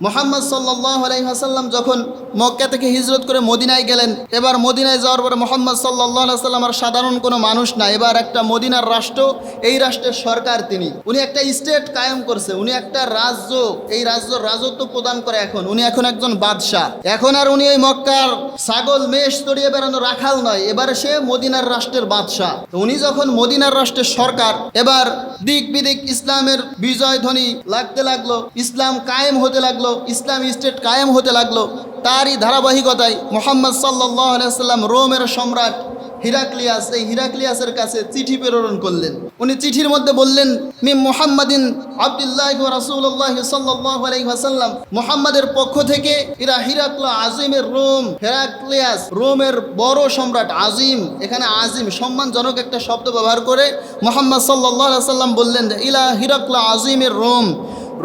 মুহাম্মদ সাল্লাল্লাহু আলাইহি ওয়াসাল্লাম যখন মক্কা থেকে হিজরত করে মদিনায় গেলেন, এবার মদিনায় যাওয়ার পরে মুহাম্মদ সাল্লাল্লাহু আলাইহি ওয়াসাল্লাম আর সাধারণ কোনো মানুষ না, এবার একটা মদিনার রাষ্ট্র, এই রাষ্ট্রের সরকার তিনি। উনি একটা স্টেট কায়েম করছে, উনি একটা রাজ্য, এই রাজ্যের রাজত্ব প্রদান করে। উনি এখন একজন বাদশাহ। এখন আর উনি ওই মক্কার ছাগল মেষ তড়িয়ে বেড়ানো রাখাল নয়, এবার সে মদিনার রাষ্ট্রের বাদশাহ। তো উনি যখন মদিনার রাষ্ট্রের সরকার, এবার দিক বিদিক ইসলামের বিজয় ধ্বনি লাগতে লাগলো, ইসলাম কায়েম হতে লাগলো, ইসলাম স্টেট কায়েম হতে লাগলো। তারই ধারাবাহিকতায় মুহাম্মদ সাল্লাল্লাহু আলাইহি ওয়াসাল্লাম রোমের সম্রাট হিরাক্লিয়াস, এই হিরাক্লিয়াসের কাছে চিঠি প্রেরণ করলেন। উনি চিঠির মধ্যে বললেন, মিম মুহাম্মাদিন আবদুল্লাহি ওয়া রাসূলুল্লাহি সাল্লাল্লাহু আলাইহি ওয়াসাল্লাম, মুহাম্মাদের পক্ষ থেকে ইলা হিরাক্ল আজিমের রোম, হিরাক্লিয়াস রোমের বড় সম্রাট, আজিম, এখানে আজিম সম্মানজনক একটা শব্দ ব্যবহার করে মুহাম্মদ সাল্লাল্লাহু আলাইহি ওয়াসাল্লাম বললেন যে ইলা হিরাক্ল আজিমের রোম,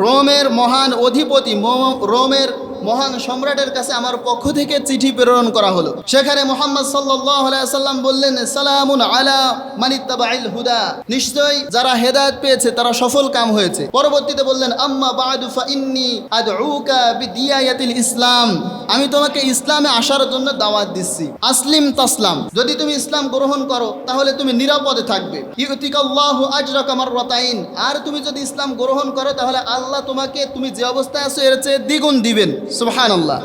রোমের মহান অধিপতি, রোমের মহান সম্রাটের কাছে আমার পক্ষ থেকে চিঠি প্রেরণ করা হলো। সেখানে মুহাম্মদ সাল্লাল্লাহু আলাইহি ওয়াসাল্লাম বললেন, সালামুন আলা মানিত্তাবাইল হুদা, নিশ্চয়ই যারা হেদায়েত পেয়েছে তারা সফল কাম হয়েছে। পরবর্তীতে বললেন, আম্মা বা'দু ফা ইন্নী আদউকা বিদিয়ায়াতিল ইসলাম, আমি তোমাকে ইসলামে আসার জন্য দাওয়াত দিচ্ছি। আসলিম তাসলাম, যদি তুমি ইসলাম গ্রহণ করো তাহলে তুমি নিরাপদে থাকবে। ইউতিকাল্লাহু আজরাকা মাররাতাইন, আর তুমি যদি ইসলাম গ্রহণ করো তাহলে আল্লাহ তোমাকে, তুমি যে অবস্থায় আছো এর চেয়ে দ্বিগুণ দিবেন। সুবহানাল্লাহ।